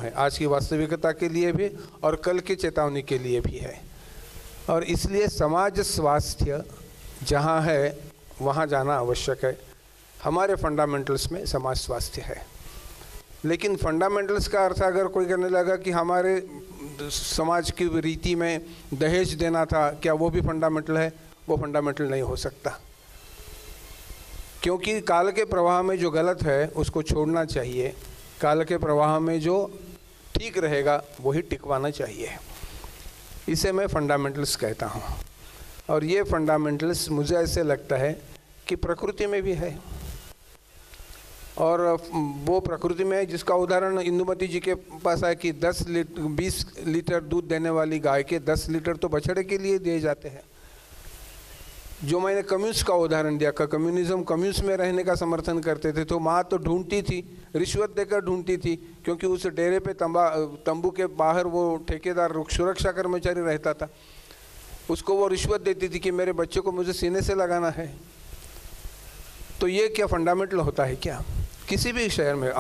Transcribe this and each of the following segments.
है, आज की वास्तविकता के लिए भी और कल की चेतावनी के लिए भी है। और इसलिए समाज स्वास्थ्य जहाँ है वहाँ जाना आवश्यक है। हमारे फंडामेंटल्स में समाज स्वास्थ्य है, लेकिन फंडामेंटल्स का अर्थ अगर कोई करने लगा कि हमारे समाज की रीति में दहेज देना था, क्या वो भी फंडामेंटल है? वो फंडामेंटल नहीं हो सकता, क्योंकि काल के प्रवाह में जो गलत है उसको छोड़ना चाहिए, काल के प्रवाह में जो ठीक रहेगा वही टिकवाना चाहिए। इसे मैं फंडामेंटल्स कहता हूँ। और ये फंडामेंटल्स मुझे ऐसे लगता है कि प्रकृति में भी है, और वो प्रकृति में है जिसका उदाहरण इंदुमती जी के पास है कि 20 लीटर दूध देने वाली गाय के 10 लीटर तो बछड़े के लिए दिए जाते हैं। जो मैंने कम्युनिस्ट का उदाहरण दिया, कम्युनिज्म कम्युनिस्ट में रहने का समर्थन करते थे, तो माँ तो ढूंढती थी, रिश्वत देकर ढूंढती थी, क्योंकि उस डेरे पे तंबू के बाहर वो ठेकेदार सुरक्षा कर्मचारी रहता था, उसको वो रिश्वत देती थी कि मेरे बच्चे को मुझे सीने से लगाना है। तो ये क्या फंडामेंटल होता है क्या? किसी भी शहर में,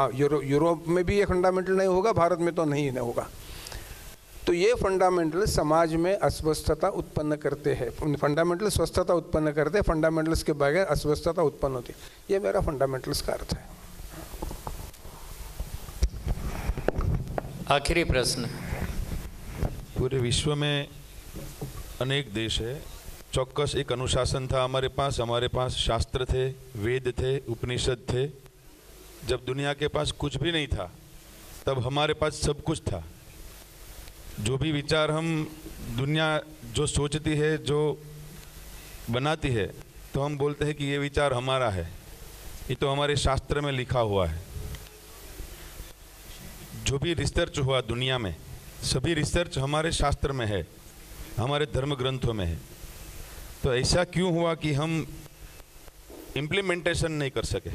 यूरोप में भी ये फंडामेंटल नहीं होगा, भारत में तो नहीं होगा। तो ये फंडामेंटल समाज में अस्वस्थता उत्पन्न करते हैं, फंडामेंटल स्वस्थता उत्पन्न करते हैं, फंडामेंटल्स के बगैर अस्वस्थता उत्पन्न होती है। ये मेरा फंडामेंटल्स का अर्थ है। आखिरी प्रश्न। पूरे विश्व में अनेक देश है, चौक्कस एक अनुशासन था हमारे पास शास्त्र थे, वेद थे, उपनिषद थे। जब दुनिया के पास कुछ भी नहीं था तब हमारे पास सब कुछ था। जो भी विचार हम, दुनिया जो सोचती है, जो बनाती है, तो हम बोलते हैं कि ये विचार हमारा है, ये तो हमारे शास्त्र में लिखा हुआ है। जो भी रिसर्च हुआ दुनिया में, सभी रिसर्च हमारे शास्त्र में है, हमारे धर्म ग्रंथों में है। तो ऐसा क्यों हुआ कि हम इम्प्लीमेंटेशन नहीं कर सके?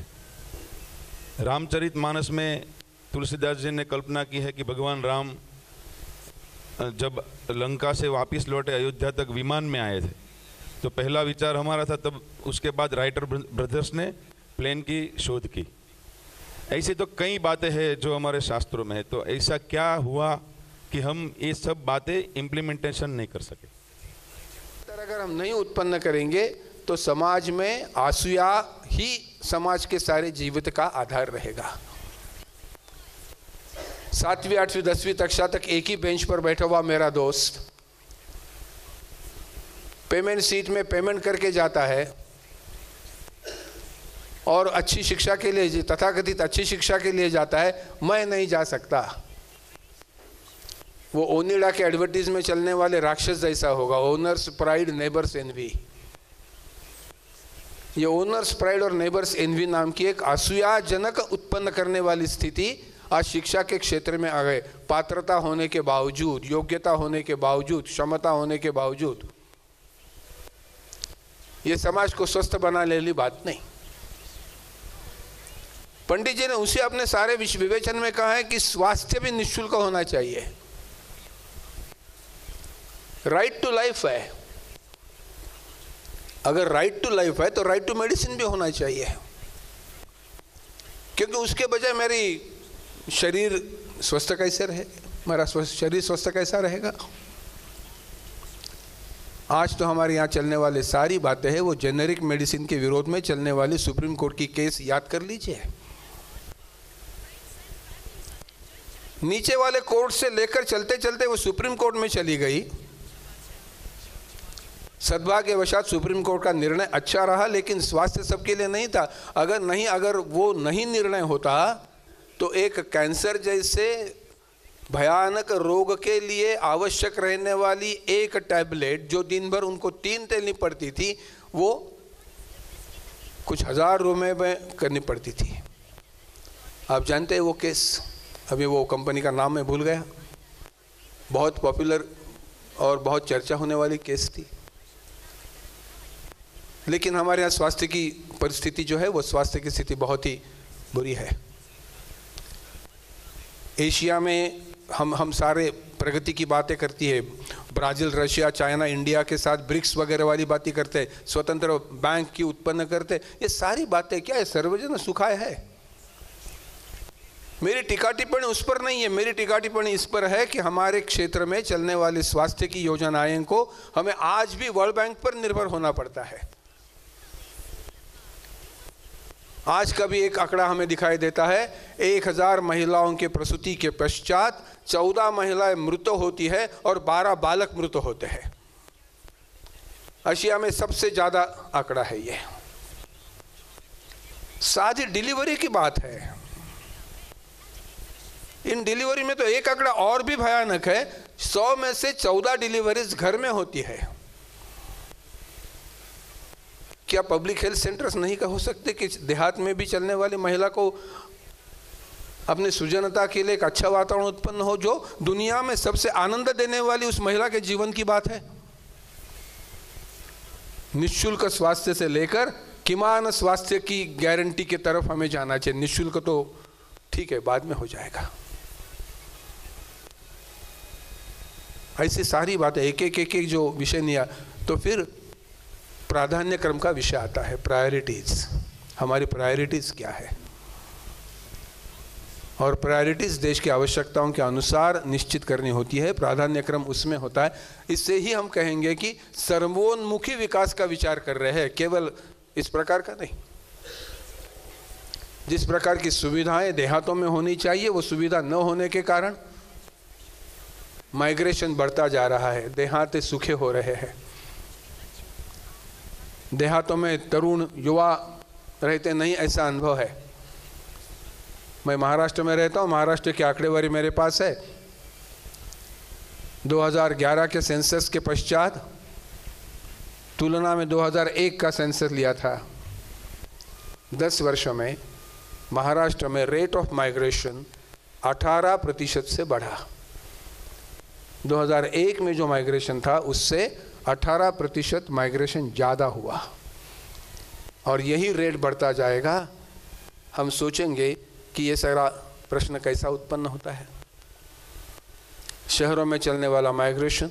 रामचरितमानस में तुलसीदास जी ने कल्पना की है कि भगवान राम जब लंका से वापस लौटे अयोध्या तक विमान में आए थे, तो पहला विचार हमारा था, तब उसके बाद राइटर ब्रदर्स ने प्लेन की शोध की। ऐसी तो कई बातें हैं जो हमारे शास्त्रों में है। तो ऐसा क्या हुआ कि हम ये सब बातें इम्प्लीमेंटेशन नहीं कर सके? अगर हम नहीं उत्पन्न करेंगे तो समाज में आसूया ही समाज के सारे जीवित का आधार रहेगा। 7वीं 8वीं 10वीं कक्षा तक एक ही बेंच पर बैठा हुआ मेरा दोस्त पेमेंट सीट में पेमेंट करके जाता है और अच्छी शिक्षा के लिए, तथाकथित अच्छी शिक्षा के लिए जाता है, मैं नहीं जा सकता। वो ओनिडा के एडवर्टीज में चलने वाले राक्षस जैसा होगा, ओनर्स प्राइड नेबर्स एनवी। ये ओनर्स प्राइड और नेबर्स एनवी नाम की एक असूयाजनक उत्पन्न करने वाली स्थिति आज शिक्षा के क्षेत्र में आ गए। पात्रता होने के बावजूद, योग्यता होने के बावजूद, क्षमता होने के बावजूद, ये समाज को स्वस्थ बनाने वाली बात नहीं। पंडित जी ने उसे अपने सारे विवेचन में कहा है कि स्वास्थ्य भी निःशुल्क होना चाहिए। राइट टू लाइफ है, अगर राइट टू लाइफ है तो राइट टू मेडिसिन भी होना चाहिए, क्योंकि उसके बजाय मेरी शरीर स्वस्थ कैसे रहे, मेरा शरीर स्वस्थ कैसा रहेगा? आज तो हमारे यहाँ चलने वाले सारी बातें हैं वो जेनेरिक मेडिसिन के विरोध में चलने वाली सुप्रीम कोर्ट की केस याद कर लीजिए। नीचे वाले कोर्ट से लेकर चलते चलते वो सुप्रीम कोर्ट में चली गई। सद्भाग्यवशात सुप्रीम कोर्ट का निर्णय अच्छा रहा, लेकिन स्वास्थ्य सबके लिए नहीं था। अगर वो नहीं निर्णय होता तो एक कैंसर जैसे भयानक रोग के लिए आवश्यक रहने वाली एक टैबलेट जो दिन भर उनको 3 लेनी पड़ती थी, वो कुछ हजार रुपए में करनी पड़ती थी। आप जानते हैं वो केस, अभी वो कंपनी का नाम मैं भूल गया, बहुत पॉपुलर और बहुत चर्चा होने वाली केस थी। लेकिन हमारे यहाँ स्वास्थ्य की परिस्थिति जो है, वो स्वास्थ्य की स्थिति बहुत ही बुरी है। एशिया में हम सारे प्रगति की बातें करती है, ब्राज़ील, रशिया, चाइना, इंडिया के साथ ब्रिक्स वगैरह वाली बातें करते हैं, स्वतंत्र बैंक की उत्पन्न करते, ये सारी बातें क्या है? सर्वजन सुखाय है। मेरी टीका टिप्पणी उस पर नहीं है, मेरी टीका टिप्पणी इस पर है कि हमारे क्षेत्र में चलने वाली स्वास्थ्य की योजनाएं को हमें आज भी वर्ल्ड बैंक पर निर्भर होना पड़ता है। आज का भी एक आंकड़ा हमें दिखाई देता है, 1000 महिलाओं के प्रसूति के पश्चात 14 महिलाएं मृत होती है और 12 बालक मृत होते हैं। एशिया में सबसे ज्यादा आंकड़ा है ये। साथ ही डिलीवरी की बात है, इन डिलीवरी में तो एक आंकड़ा और भी भयानक है, 100 में से 14 डिलीवरीज घर में होती है। क्या पब्लिक हेल्थ सेंटर्स नहीं हो सकते कि देहात में भी चलने वाली महिला को अपने सृजनता के लिए एक अच्छा वातावरण उत्पन्न हो, जो दुनिया में सबसे आनंद देने वाली उस महिला के जीवन की बात है। निःशुल्क स्वास्थ्य से लेकर किमान स्वास्थ्य की गारंटी की तरफ हमें जाना चाहिए। निःशुल्क तो ठीक है, बाद में हो जाएगा। ऐसी सारी बातें एक एक जो विषय नहीं, तो फिर प्राधान्य क्रम का विषय आता है। प्रायोरिटीज, हमारी प्रायोरिटीज क्या है, और प्रायोरिटीज देश की आवश्यकताओं के अनुसार निश्चित करनी होती है। प्राधान्य क्रम उसमें होता है। इससे ही हम कहेंगे कि सर्वोन्मुखी विकास का विचार कर रहे हैं, केवल इस प्रकार का नहीं। जिस प्रकार की सुविधाएं देहातों में होनी चाहिए, वो सुविधा न होने के कारण माइग्रेशन बढ़ता जा रहा है, देहात सूखे हो रहे हैं। देहातों में तरुण युवा रहते नहीं, ऐसा अनुभव है। मैं महाराष्ट्र में रहता हूँ, महाराष्ट्र की आंकड़ेवारी मेरे पास है। 2011 के सेंसस के पश्चात तुलना में 2001 का सेंसस लिया था, 10 वर्षों में महाराष्ट्र में रेट ऑफ माइग्रेशन 18% से बढ़ा। 2001 में जो माइग्रेशन था उससे 18% माइग्रेशन ज़्यादा हुआ, और यही रेट बढ़ता जाएगा। हम सोचेंगे कि ये सारा प्रश्न कैसा उत्पन्न होता है। शहरों में चलने वाला माइग्रेशन,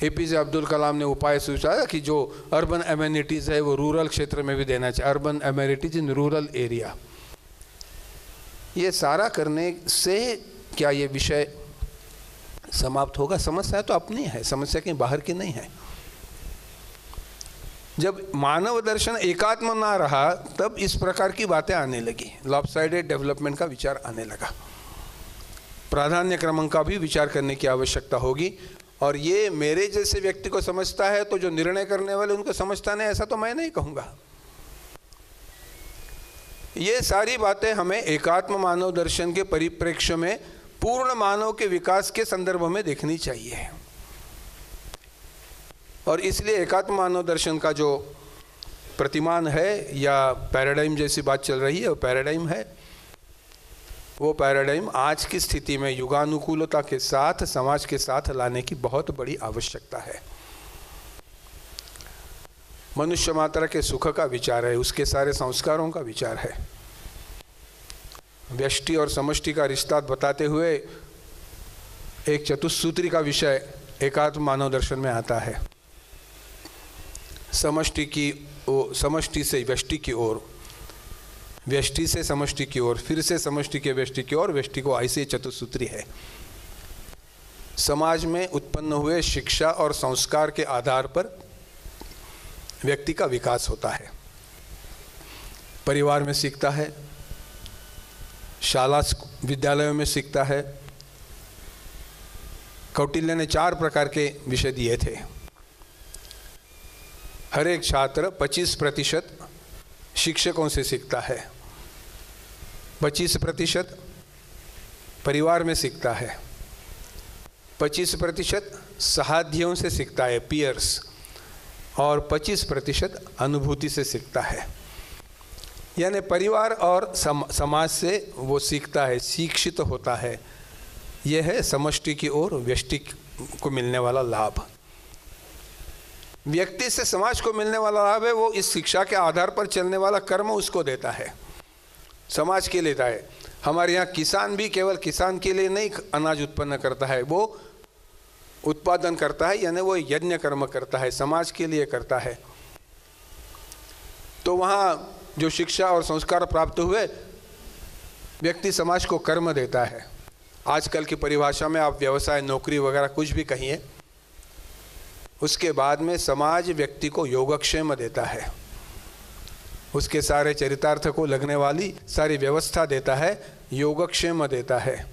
एपीजे अब्दुल कलाम ने उपाय सोचा कि जो अर्बन एमेनिटीज़ है वो रूरल क्षेत्र में भी देना चाहिए, urban amenities in rural area. ये सारा करने से क्या ये विषय समाप्त होगा? समस्या तो अपनी है, समस्या कहीं बाहर की नहीं है। जब मानव दर्शन एकात्म ना रहा, तब इस प्रकार की बातें आने लगी, लॉपसाइडेड डेवलपमेंट का विचार आने लगा। प्राधान्य क्रम का भी विचार करने की आवश्यकता होगी, और ये मेरे जैसे व्यक्ति को समझता है तो जो निर्णय करने वाले उनको समझता नहीं, ऐसा तो मैं नहीं कहूँगा। ये सारी बातें हमें एकात्म मानव दर्शन के परिप्रेक्ष्य में पूर्ण मानव के विकास के संदर्भ में देखनी चाहिए। और इसलिए एकात्म मानव दर्शन का जो प्रतिमान है या पैराडाइम जैसी बात चल रही है, वो पैराडाइम है। वो पैराडाइम आज की स्थिति में युगानुकूलता के साथ समाज के साथ लाने की बहुत बड़ी आवश्यकता है। मनुष्य मात्र के सुख का विचार है, उसके सारे संस्कारों का विचार है। व्यष्टि और समष्टि का रिश्ता बताते हुए एक चतुस्सूत्री का विषय एकात्म मानव दर्शन में आता है। समष्टि से व्यष्टि की ओर, व्यष्टि से समष्टि की ओर, फिर से समष्टि के व्यष्टि की ओर, व्यष्टि को ऐसे चतुस्सूत्री है। समाज में उत्पन्न हुए शिक्षा और संस्कार के आधार पर व्यक्ति का विकास होता है। परिवार में सीखता है, शाला विद्यालयों में सीखता है। कौटिल्य ने 4 प्रकार के विषय दिए थे। हर एक छात्र 25% शिक्षकों से सीखता है, 25% परिवार में सीखता है, 25% सहाध्यों से सीखता है, पीयर्स, और 25% अनुभूति से सीखता है। यानी परिवार और समाज से वो सीखता है, शिक्षित होता है। यह है समष्टि की ओर व्यष्टि को मिलने वाला लाभ। व्यक्ति से समाज को मिलने वाला लाभ है वो इस शिक्षा के आधार पर चलने वाला कर्म उसको देता है, समाज के लिए देता है। हमारे यहाँ किसान भी केवल किसान के लिए नहीं अनाज उत्पन्न करता है, वो उत्पादन करता है, यानी वो यज्ञ कर्म करता है, समाज के लिए करता है। तो वहाँ जो शिक्षा और संस्कार प्राप्त हुए व्यक्ति समाज को कर्म देता है। आजकल की परिभाषा में आप व्यवसाय, नौकरी वगैरह कुछ भी कहिए, उसके बाद में समाज व्यक्ति को योगक्षेम देता है, उसके सारे चरितार्थ को लगने वाली सारी व्यवस्था देता है, योगक्षेम देता है।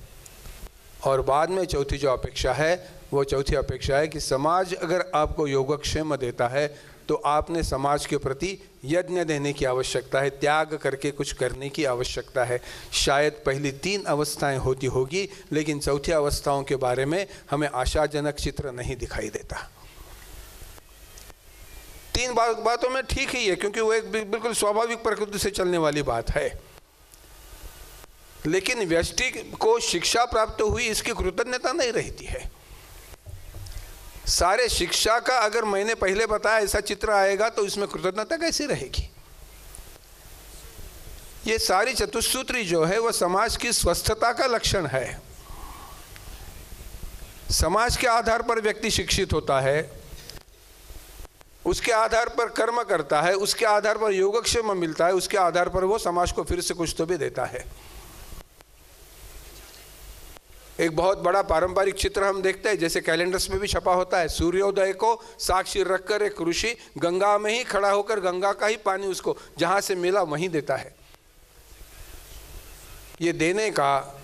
और बाद में चौथी जो अपेक्षा है, वो चौथी अपेक्षा है कि समाज अगर आपको योगक्षेम देता है तो आपने समाज के प्रति यज्ञ देने की आवश्यकता है, त्याग करके कुछ करने की आवश्यकता है। शायद पहली 3 अवस्थाएं होती होगी, लेकिन चौथी अवस्थाओं के बारे में हमें आशाजनक चित्र नहीं दिखाई देता। 3 बातों में ठीक ही है, क्योंकि वो एक बिल्कुल स्वाभाविक प्रकृति से चलने वाली बात है। लेकिन व्यष्टि को शिक्षा प्राप्त हुई, इसकी कृतज्ञता नहीं रहती है। सारे शिक्षा का अगर मैंने पहले बताया ऐसा चित्र आएगा तो इसमें कृतज्ञता कैसी रहेगी? ये सारी चतुसूत्री जो है वह समाज की स्वस्थता का लक्षण है। समाज के आधार पर व्यक्ति शिक्षित होता है, उसके आधार पर कर्म करता है, उसके आधार पर योगक्षेम मिलता है, उसके आधार पर वो समाज को फिर से कुछ तो भी देता है। एक बहुत बड़ा पारंपरिक चित्र हम देखते हैं, जैसे कैलेंडर्स में भी छपा होता है, सूर्योदय को साक्षी रखकर एक ऋषि गंगा में ही खड़ा होकर गंगा का ही पानी उसको जहां से मिला वहीं देता है। ये देने का,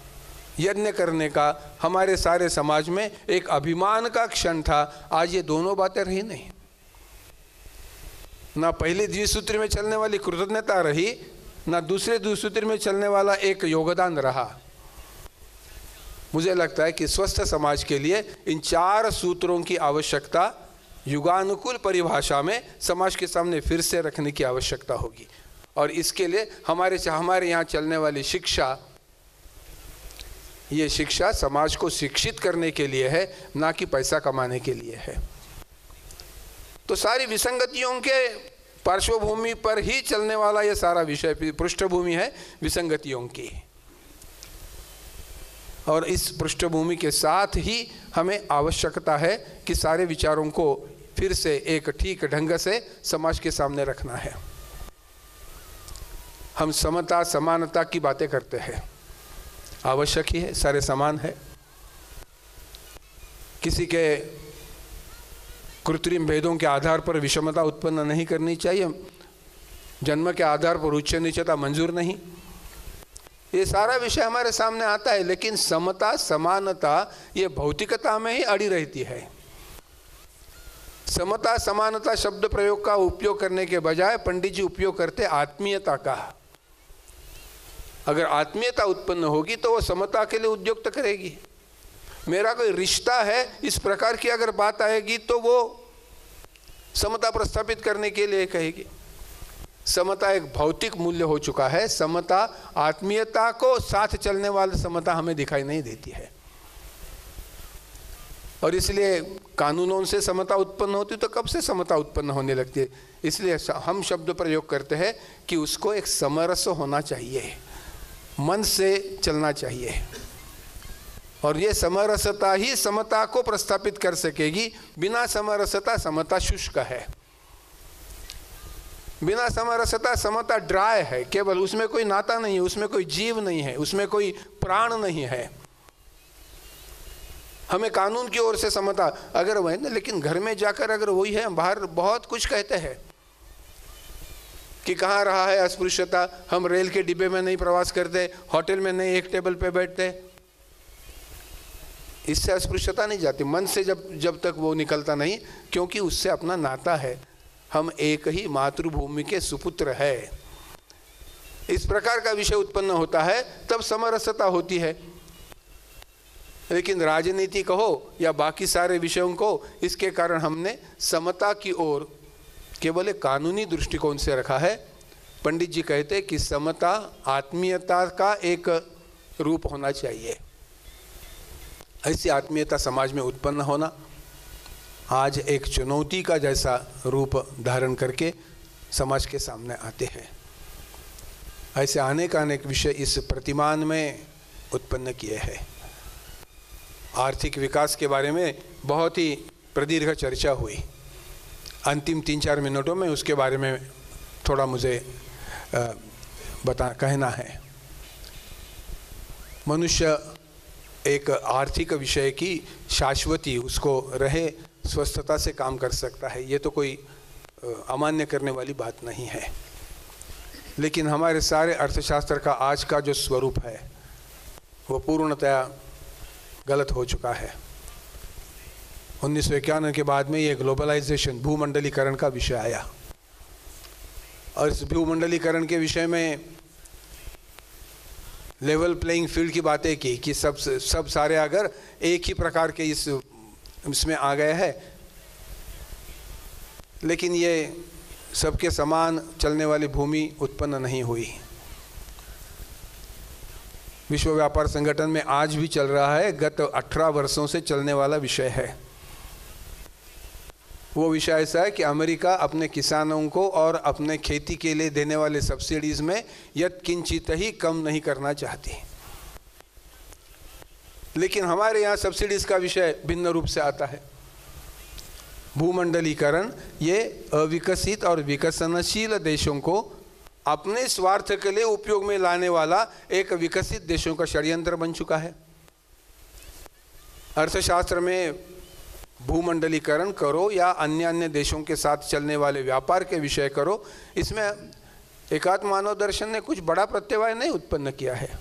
यज्ञ करने का हमारे सारे समाज में एक अभिमान का क्षण था। आज ये दोनों बातें रही नहीं। ना पहले द्विसूत्री में चलने वाली कृतज्ञता रही, ना दूसरे द्विसूत्री में चलने वाला एक योगदान रहा। मुझे लगता है कि स्वस्थ समाज के लिए इन 4 सूत्रों की आवश्यकता युगानुकूल परिभाषा में समाज के सामने फिर से रखने की आवश्यकता होगी। और इसके लिए हमारे यहाँ चलने वाली शिक्षा, ये शिक्षा समाज को शिक्षित करने के लिए है, ना कि पैसा कमाने के लिए है। तो सारी विसंगतियों के पार्श्वभूमि पर ही चलने वाला ये सारा विषय, पृष्ठभूमि है विसंगतियों की। और इस पृष्ठभूमि के साथ ही हमें आवश्यकता है कि सारे विचारों को फिर से एक ठीक ढंग से समाज के सामने रखना है। हम समता, समानता की बातें करते हैं, आवश्यक ही है, सारे समान है। किसी के कृत्रिम भेदों के आधार पर विषमता उत्पन्न नहीं करनी चाहिए, जन्म के आधार पर उच्च नीचता मंजूर नहीं। ये सारा विषय हमारे सामने आता है, लेकिन समता, समानता ये भौतिकता में ही अड़ी रहती है। समता, समानता शब्द प्रयोग का उपयोग करने के बजाय पंडित जी उपयोग करते आत्मीयता का। अगर आत्मीयता उत्पन्न होगी तो वो समता के लिए उद्युक्त करेगी। मेरा कोई रिश्ता है, इस प्रकार की अगर बात आएगी तो वो समता प्रस्थापित करने के लिए कहेगी। समता एक भौतिक मूल्य हो चुका है। समता, आत्मीयता को साथ चलने वाली समता हमें दिखाई नहीं देती है। और इसलिए कानूनों से समता उत्पन्न होती तो कब से समता उत्पन्न होने लगती है। इसलिए हम शब्द प्रयोग करते हैं कि उसको एक समरस होना चाहिए, मन से चलना चाहिए। और ये समरसता ही समता को प्रस्थापित कर सकेगी। बिना समरसता समता शुष्क है, बिना समरसता समता ड्राई है, केवल उसमें कोई नाता नहीं है, उसमें कोई जीव नहीं है, उसमें कोई प्राण नहीं है। हमें कानून की ओर से समता अगर वह है ना, लेकिन घर में जाकर अगर वही है, बाहर बहुत कुछ कहते हैं कि कहाँ रहा है अस्पृश्यता। हम रेल के डिब्बे में नहीं प्रवास करते, होटल में नहीं एक टेबल पे बैठते, इससे अस्पृश्यता नहीं जाती। मन से जब तक वो निकलता नहीं, क्योंकि उससे अपना नाता है। हम एक ही मातृभूमि के सुपुत्र है। इस प्रकार का विषय उत्पन्न होता है तब समरसता होती है। लेकिन राजनीति कहो या बाकी सारे विषयों को, इसके कारण हमने समता की ओर केवल एक कानूनी दृष्टिकोण से रखा है। पंडित जी कहते कि समता आत्मीयता का एक रूप होना चाहिए। ऐसी आत्मीयता समाज में उत्पन्न होना आज एक चुनौती का जैसा रूप धारण करके समाज के सामने आते हैं। ऐसे अनेक विषय इस प्रतिमान में उत्पन्न किए हैं। आर्थिक विकास के बारे में बहुत ही प्रदीर्घ चर्चा हुई। अंतिम 3-4 मिनटों में उसके बारे में थोड़ा मुझे कहना है। मनुष्य एक आर्थिक विषय की शाश्वती उसको रहे, स्वस्थता से काम कर सकता है। ये तो कोई अमान्य करने वाली बात नहीं है। लेकिन हमारे सारे अर्थशास्त्र का आज का जो स्वरूप है वो पूर्णतया गलत हो चुका है। 1951 के बाद में ये ग्लोबलाइजेशन, भूमंडलीकरण का विषय आया, और इस भूमंडलीकरण के विषय में लेवल प्लेइंग फील्ड की बातें की कि सब सारे अगर एक ही प्रकार के इसमें आ गए हैं, लेकिन ये सबके समान चलने वाली भूमि उत्पन्न नहीं हुई। विश्व व्यापार संगठन में आज भी चल रहा है, गत 18 वर्षों से चलने वाला विषय है। वो विषय ऐसा है कि अमेरिका अपने किसानों को और अपने खेती के लिए देने वाले सब्सिडीज में यत्किंचित ही कम नहीं करना चाहती। लेकिन हमारे यहाँ सब्सिडीज का विषय भिन्न रूप से आता है। भूमंडलीकरण ये अविकसित और विकसनशील देशों को अपने स्वार्थ के लिए उपयोग में लाने वाला एक विकसित देशों का षड्यंत्र बन चुका है। अर्थशास्त्र में भूमंडलीकरण करो या अन्य देशों के साथ चलने वाले व्यापार के विषय करो, इसमें एकात्म मानव दर्शन ने कुछ बड़ा प्रत्यय नहीं उत्पन्न किया है।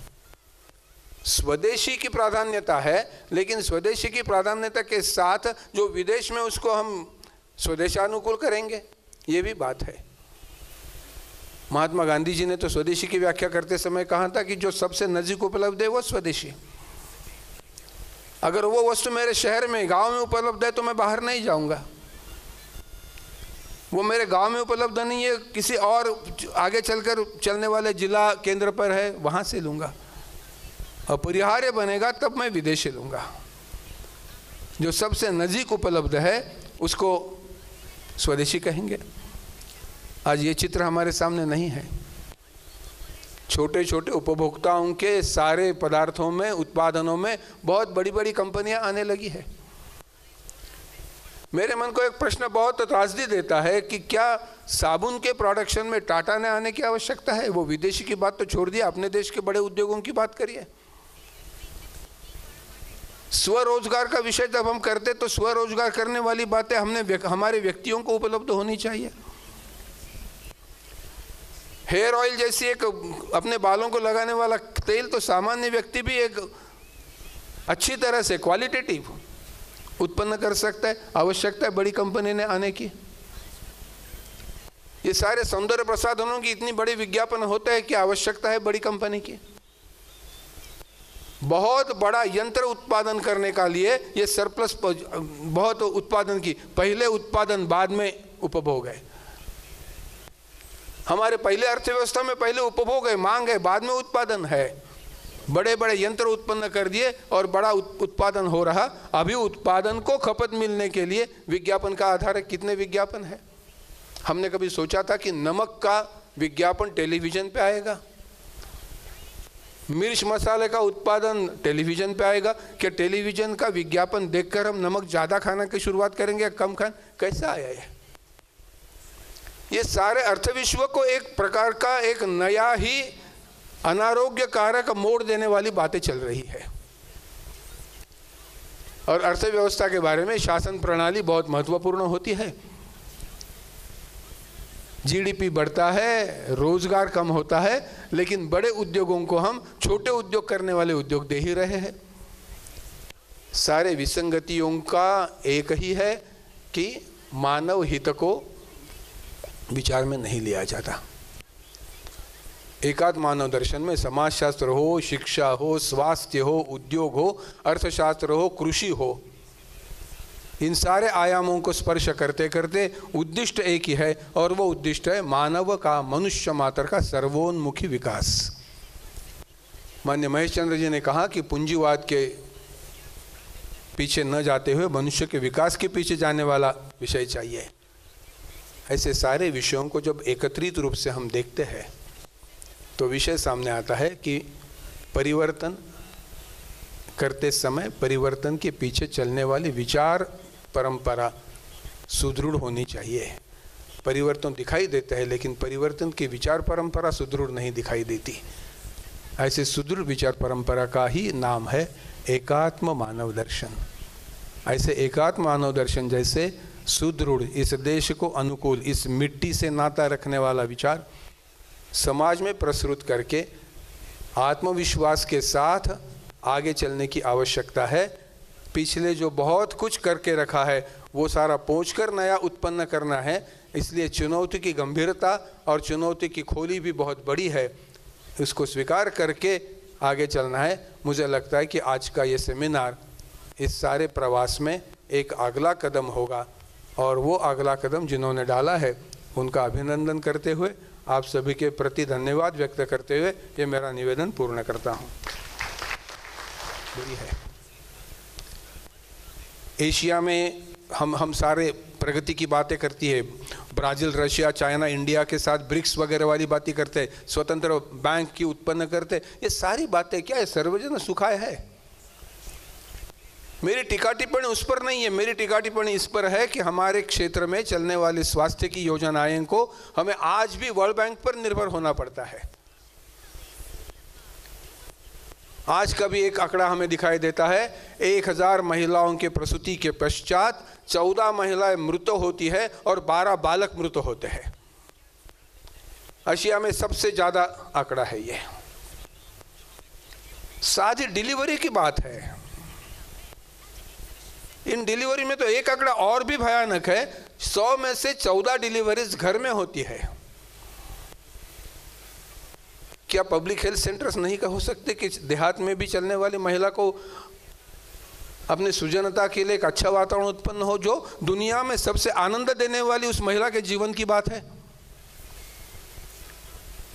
स्वदेशी की प्राधान्यता है, लेकिन स्वदेशी की प्राधान्यता के साथ जो विदेश में उसको हम स्वदेशानुकूल करेंगे, ये भी बात है। महात्मा गांधी जी ने तो स्वदेशी की व्याख्या करते समय कहा था कि जो सबसे नजीक उपलब्ध है वो स्वदेशी। अगर वो वस्तु मेरे शहर में, गांव में उपलब्ध है तो मैं बाहर नहीं जाऊंगा। वो मेरे गांव में उपलब्ध नहीं है, किसी और आगे चलकर चलने वाले जिला केंद्र पर है, वहां से लूंगा। अपरिहार्य बनेगा तब मैं विदेशी लूंगा। जो सबसे नजीक उपलब्ध है उसको स्वदेशी कहेंगे। आज ये चित्र हमारे सामने नहीं है। छोटे छोटे उपभोक्ताओं के सारे पदार्थों में, उत्पादनों में बहुत बड़ी बड़ी कंपनियां आने लगी है। मेरे मन को एक प्रश्न बहुत त्रासदी देता है कि क्या साबुन के प्रोडक्शन में टाटा ने आने की आवश्यकता है? वो विदेशी की बात तो छोड़ दिया, अपने देश के बड़े उद्योगों की बात करिए। स्वरोजगार का विषय जब हम करते तो स्वरोजगार करने वाली बातें हमारे व्यक्तियों को उपलब्ध होनी चाहिए। हेयर ऑयल जैसी एक अपने बालों को लगाने वाला तेल तो सामान्य व्यक्ति भी एक अच्छी तरह से क्वालिटेटिव उत्पन्न कर सकता है। आवश्यकता है बड़ी कंपनी ने आने की। ये सारे सौंदर्य प्रसाधनों की इतनी बड़ी विज्ञापन होता है कि आवश्यकता है बड़ी कंपनी की। बहुत बड़ा यंत्र उत्पादन करने का लिए ये सरप्लस बहुत उत्पादन की, पहले उत्पादन बाद में उपभोग है। हमारे पहले अर्थव्यवस्था में पहले उपभोग है, मांग है, बाद में उत्पादन है। बड़े बड़े यंत्र उत्पन्न कर दिए और बड़ा उत्पादन हो रहा। अभी उत्पादन को खपत मिलने के लिए विज्ञापन का आधार है। कितने विज्ञापन है? हमने कभी सोचा था कि नमक का विज्ञापन टेलीविजन पे आएगा? मिर्च मसाले का उत्पादन टेलीविजन पे आएगा? क्या टेलीविजन का विज्ञापन देखकर हम नमक ज्यादा खाना की शुरुआत करेंगे या कम खाना? कैसा आया है? ये सारे अर्थविश्व को एक प्रकार का एक नया ही अनारोग्य कारक मोड़ देने वाली बातें चल रही है। और अर्थव्यवस्था के बारे में शासन प्रणाली बहुत महत्वपूर्ण होती है। जीडीपी बढ़ता है, रोजगार कम होता है, लेकिन बड़े उद्योगों को हम छोटे उद्योग करने वाले उद्योग दे ही रहे हैं। सारे विसंगतियों का एक ही है कि मानव हित को विचार में नहीं लिया जाता। एकात्म मानव दर्शन में समाजशास्त्र हो, शिक्षा हो, स्वास्थ्य हो, उद्योग हो, अर्थशास्त्र हो, कृषि हो, इन सारे आयामों को स्पर्श करते करते उद्दिष्ट एक ही है, और वो उद्दिष्ट है मानव का, मनुष्य मात्र का सर्वोन्मुखी विकास। माननीय महेश चंद्र जी ने कहा कि पूंजीवाद के पीछे न जाते हुए मनुष्य के विकास के पीछे जाने वाला विषय चाहिए। ऐसे सारे विषयों को जब एकत्रित रूप से हम देखते हैं तो विषय सामने आता है कि परिवर्तन करते समय परिवर्तन के पीछे चलने वाली विचार परंपरा सुदृढ़ होनी चाहिए। परिवर्तन दिखाई देता है, लेकिन परिवर्तन की विचार परंपरा सुदृढ़ नहीं दिखाई देती। ऐसे सुदृढ़ विचार परंपरा का ही नाम है एकात्म मानव दर्शन। ऐसे एकात्म मानव दर्शन जैसे सुदृढ़, इस देश को अनुकूल, इस मिट्टी से नाता रखने वाला विचार समाज में प्रसृत करके आत्मविश्वास के साथ आगे चलने की आवश्यकता है। पिछले जो बहुत कुछ करके रखा है वो सारा पोंछ कर नया उत्पन्न करना है। इसलिए चुनौती की गंभीरता और चुनौती की खोली भी बहुत बड़ी है, इसको स्वीकार करके आगे चलना है। मुझे लगता है कि आज का ये सेमिनार इस सारे प्रवास में एक अगला कदम होगा, और वो अगला कदम जिन्होंने डाला है उनका अभिनंदन करते हुए, आप सभी के प्रति धन्यवाद व्यक्त करते हुए ये मेरा निवेदन पूर्ण करता हूँ। है एशिया में हम सारे प्रगति की बातें करती है, ब्राज़ील, रशिया, चाइना, इंडिया के साथ ब्रिक्स वगैरह वाली बातें करते हैं, स्वतंत्र बैंक की उत्पन्न करते, ये सारी बातें क्या है, सर्वजन सुखाय है। मेरी टीका टिप्पणी उस पर नहीं है, मेरी टीका टिप्पणी इस पर है कि हमारे क्षेत्र में चलने वाली स्वास्थ्य की योजनाएं को हमें आज भी वर्ल्ड बैंक पर निर्भर होना पड़ता है। आज का भी एक आंकड़ा हमें दिखाई देता है, 1000 महिलाओं के प्रसूति के पश्चात 14 महिलाएं मृत होती है और 12 बालक मृत होते हैं। एशिया में सबसे ज्यादा आंकड़ा है ये। साथ ही डिलीवरी की बात है, इन डिलीवरी में तो एक आंकड़ा और भी भयानक है, 100 में से 14 डिलीवरीज घर में होती है। क्या पब्लिक हेल्थ सेंटर्स नहीं हो सकते कि देहात में भी चलने वाली महिला को अपने सृजनता के लिए एक अच्छा वातावरण उत्पन्न हो, जो दुनिया में सबसे आनंद देने वाली उस महिला के जीवन की बात है।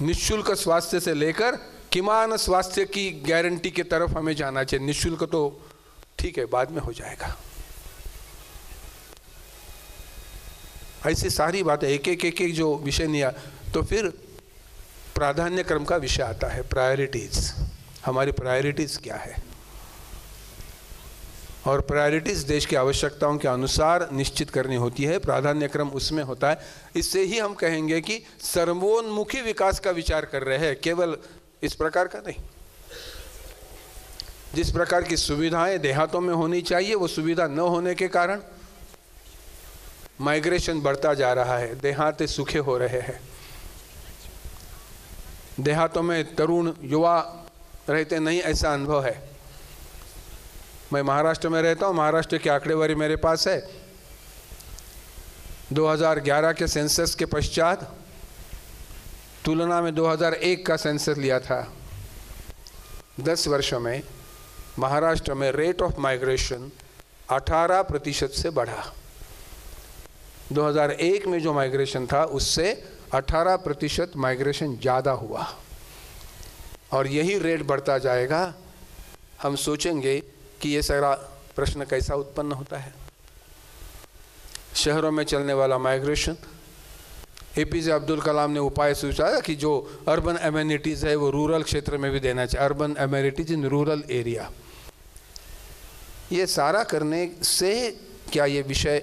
निःशुल्क स्वास्थ्य से लेकर किमान स्वास्थ्य की गारंटी की तरफ हमें जाना चाहिए। निःशुल्क तो ठीक है, बाद में हो जाएगा। ऐसी सारी बातें एक एक जो विषय लिया, तो फिर प्राधान्य क्रम का विषय आता है, प्रायोरिटीज। हमारी प्रायोरिटीज क्या है, और प्रायोरिटीज देश की आवश्यकताओं के अनुसार निश्चित करनी होती है, प्राधान्य क्रम उसमें होता है। इससे ही हम कहेंगे कि सर्वोन्मुखी विकास का विचार कर रहे हैं, केवल इस प्रकार का नहीं। जिस प्रकार की सुविधाएं देहातों में होनी चाहिए वो सुविधा न होने के कारण माइग्रेशन बढ़ता जा रहा है, देहात सूखे हो रहे हैं। देहातों में तरुण युवा रहते नहीं, ऐसा अनुभव है। मैं महाराष्ट्र में रहता हूँ, महाराष्ट्र की आंकड़ेवारी मेरे पास है। 2011 के सेंसस के पश्चात तुलना में 2001 का सेंसस लिया था, 10 वर्षों में महाराष्ट्र में रेट ऑफ माइग्रेशन 18% से बढ़ा। 2001 में जो माइग्रेशन था उससे 18% माइग्रेशन ज़्यादा हुआ, और यही रेट बढ़ता जाएगा। हम सोचेंगे कि ये सारा प्रश्न कैसा उत्पन्न होता है। शहरों में चलने वाला माइग्रेशन, एपीजे अब्दुल कलाम ने उपाय सोचा कि जो अर्बन एमेनिटीज़ है वो रूरल क्षेत्र में भी देना चाहिए, urban amenities in rural area. ये सारा करने से क्या ये विषय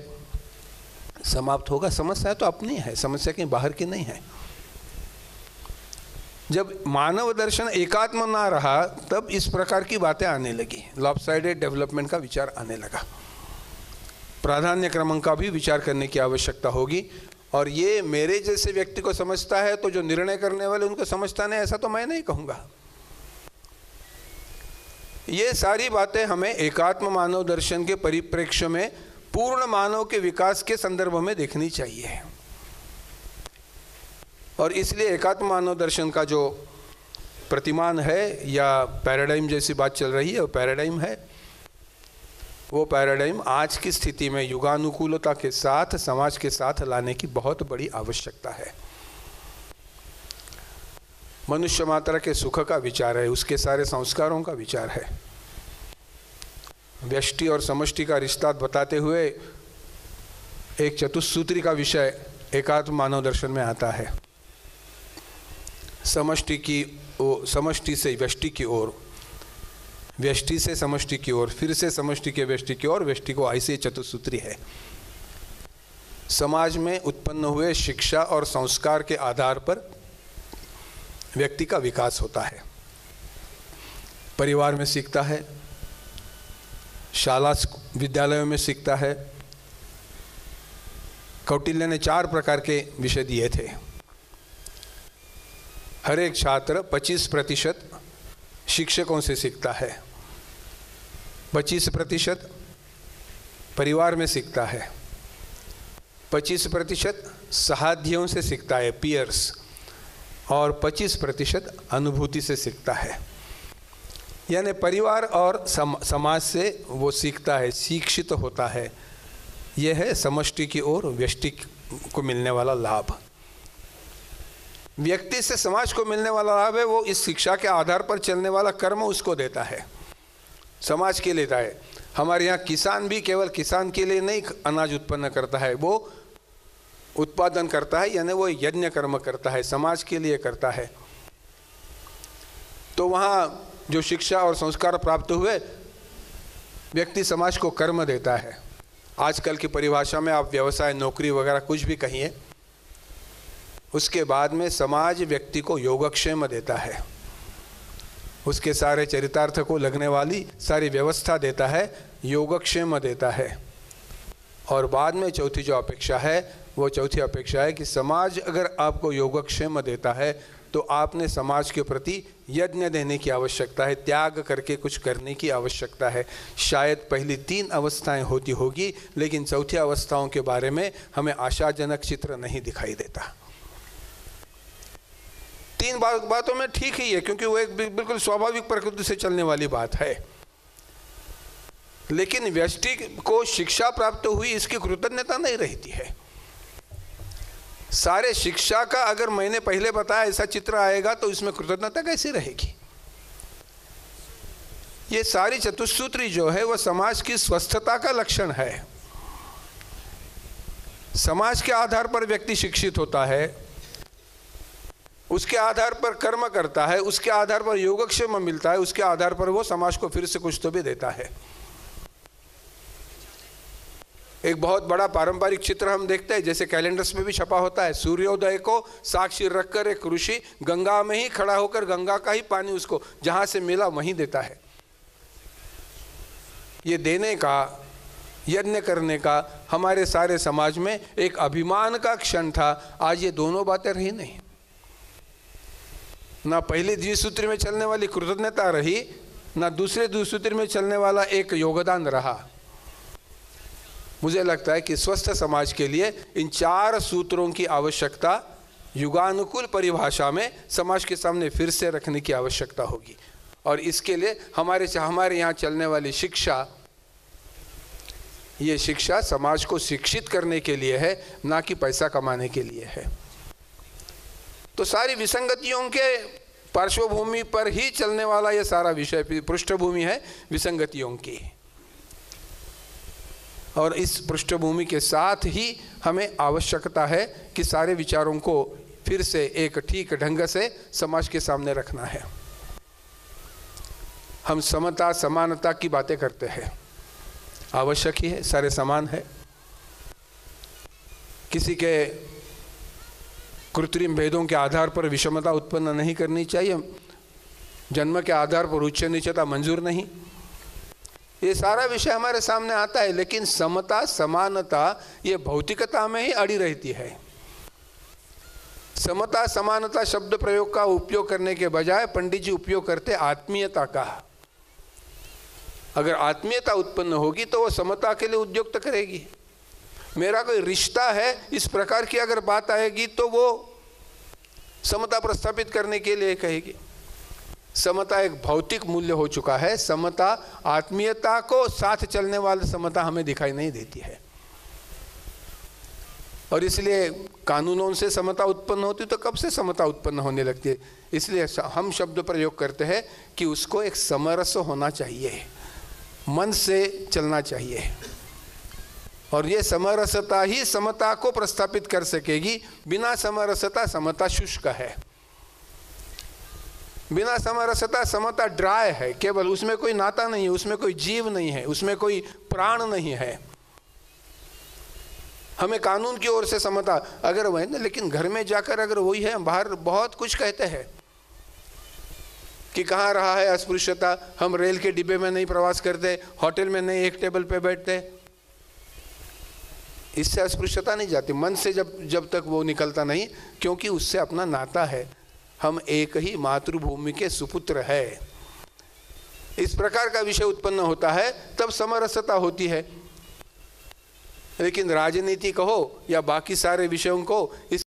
समाप्त होगा? समस्या तो अपनी है, समस्या कहीं बाहर की नहीं है। जब मानव दर्शन एकात्म ना रहा तब इस प्रकार की बातें आने लगी, लॉपसाइडेड डेवलपमेंट का विचार आने लगा। प्राधान्य क्रमांक का भी विचार करने की आवश्यकता होगी, और ये मेरे जैसे व्यक्ति को समझता है तो जो निर्णय करने वाले उनको समझता नहीं, ऐसा तो मैं नहीं कहूँगा। ये सारी बातें हमें एकात्म मानव दर्शन के परिप्रेक्ष्य में पूर्ण मानव के विकास के संदर्भ में देखनी चाहिए। और इसलिए एकात्म मानव दर्शन का जो प्रतिमान है या पैराडाइम जैसी बात चल रही है, वो पैराडाइम है। वो पैराडाइम आज की स्थिति में युगानुकूलता के साथ समाज के साथ लाने की बहुत बड़ी आवश्यकता है। मनुष्य मात्रा के सुख का विचार है, उसके सारे संस्कारों का विचार है। व्यष्टि और समष्टि का रिश्ता बताते हुए एक चतुस्सूत्री का विषय एकात्म मानव दर्शन में आता है। समष्टि से व्यष्टि की ओर, व्यष्टि से समष्टि की ओर, फिर से समष्टि के व्यष्टि की ओर, व्यष्टि को ऐसे चतुस्सूत्री है। समाज में उत्पन्न हुए शिक्षा और संस्कार के आधार पर व्यक्ति का विकास होता है। परिवार में सीखता है, शाला विद्यालयों में सीखता है। कौटिल्य ने 4 प्रकार के विषय दिए थे। हर एक छात्र 25% शिक्षकों से सीखता है, 25% परिवार में सीखता है, 25% सहाध्यों से सीखता है, पीयर्स, और 25% अनुभूति से सीखता है। यानी परिवार और समाज से वो सीखता है, शिक्षित होता है। यह है समष्टि की ओर व्यष्टि को मिलने वाला लाभ। व्यक्ति से समाज को मिलने वाला लाभ है वो इस शिक्षा के आधार पर चलने वाला कर्म उसको देता है, समाज के लिए देता है। हमारे यहाँ किसान भी केवल किसान के लिए नहीं अनाज उत्पन्न करता है, वो उत्पादन करता है, यानी वो यज्ञ कर्म करता है, समाज के लिए करता है। तो वहाँ जो शिक्षा और संस्कार प्राप्त हुए, व्यक्ति समाज को कर्म देता है। आजकल की परिभाषा में आप व्यवसाय, नौकरी वगैरह कुछ भी कहिए, उसके बाद में समाज व्यक्ति को योगक्षेम देता है, उसके सारे चरितार्थ को लगने वाली सारी व्यवस्था देता है, योगक्षेम देता है। और बाद में चौथी जो अपेक्षा है, वो चौथी अपेक्षा है कि समाज अगर आपको योगक्षेम देता है तो आपने समाज के प्रति यज्ञ देने की आवश्यकता है, त्याग करके कुछ करने की आवश्यकता है। शायद पहली 3 अवस्थाएं होती होगी, लेकिन चौथी अवस्थाओं के बारे में हमें आशाजनक चित्र नहीं दिखाई देता। 3 बातों में ठीक ही है, क्योंकि वो एक बिल्कुल स्वाभाविक प्रकृति से चलने वाली बात है। लेकिन व्यष्टि को शिक्षा प्राप्त हुई, इसकी कृतज्ञता नहीं रहती है। सारे शिक्षा का अगर मैंने पहले बताया ऐसा चित्र आएगा तो इसमें कृतज्ञता कैसी रहेगी? ये सारी चतुसूत्री जो है वह समाज की स्वस्थता का लक्षण है। समाज के आधार पर व्यक्ति शिक्षित होता है, उसके आधार पर कर्म करता है, उसके आधार पर योगक्षेम मिलता है, उसके आधार पर वो समाज को फिर से कुछ तो भी देता है। एक बहुत बड़ा पारंपरिक चित्र हम देखते हैं, जैसे कैलेंडर्स में भी छपा होता है, सूर्योदय को साक्षी रखकर एक ऋषि गंगा में ही खड़ा होकर गंगा का ही पानी उसको जहां से मिला वहीं देता है। ये देने का, यज्ञ करने का हमारे सारे समाज में एक अभिमान का क्षण था। आज ये दोनों बातें रही नहीं। ना पहले द्विसूत्री में चलने वाली कृतज्ञता रही, ना दूसरे द्विसूत्री में चलने वाला एक योगदान रहा। मुझे लगता है कि स्वस्थ समाज के लिए इन 4 सूत्रों की आवश्यकता युगानुकूल परिभाषा में समाज के सामने फिर से रखने की आवश्यकता होगी। और इसके लिए हमारे यहाँ चलने वाली शिक्षा, ये शिक्षा समाज को शिक्षित करने के लिए है, ना कि पैसा कमाने के लिए है। तो सारी विसंगतियों के पार्श्वभूमि पर ही चलने वाला ये सारा विषय, पृष्ठभूमि है विसंगतियों की। और इस पृष्ठभूमि के साथ ही हमें आवश्यकता है कि सारे विचारों को फिर से एक ठीक ढंग से समाज के सामने रखना है। हम समता, समानता की बातें करते हैं, आवश्यक ही है, सारे समान है। किसी के कृत्रिम भेदों के आधार पर विषमता उत्पन्न नहीं करनी चाहिए, जन्म के आधार पर उच्च नीचता मंजूर नहीं। ये सारा विषय हमारे सामने आता है, लेकिन समता, समानता ये भौतिकता में ही अड़ी रहती है। समता, समानता शब्द प्रयोग का उपयोग करने के बजाय पंडित जी उपयोग करते आत्मीयता का। अगर आत्मीयता उत्पन्न होगी तो वो समता के लिए उद्युक्त करेगी। मेरा कोई रिश्ता है, इस प्रकार की अगर बात आएगी तो वो समता प्रस्थापित करने के लिए कहेगी। समता एक भौतिक मूल्य हो चुका है। समता, आत्मीयता को साथ चलने वाली समता हमें दिखाई नहीं देती है। और इसलिए कानूनों से समता उत्पन्न होती तो कब से समता उत्पन्न होने लगती है। इसलिए हम शब्द प्रयोग करते हैं कि उसको एक समरस होना चाहिए, मन से चलना चाहिए। और ये समरसता ही समता को प्रस्थापित कर सकेगी। बिना समरसता समता शुष्क है, बिना समरसता समता ड्राई है, केवल उसमें कोई नाता नहीं है, उसमें कोई जीव नहीं है, उसमें कोई प्राण नहीं है। हमें कानून की ओर से समता अगर वह ना, लेकिन घर में जाकर अगर वही है, बाहर बहुत कुछ कहते हैं। कि कहाँ रहा है अस्पृश्यता। हम रेल के डिब्बे में नहीं प्रवास करते, होटल में नहीं एक टेबल पे बैठते, इससे अस्पृश्यता नहीं जाती मन से जब तक वो निकलता नहीं, क्योंकि उससे अपना नाता है। हम एक ही मातृभूमि के सुपुत्र है। इस प्रकार का विषय उत्पन्न होता है तब समरसता होती है। लेकिन राजनीति कहो या बाकी सारे विषयों को इस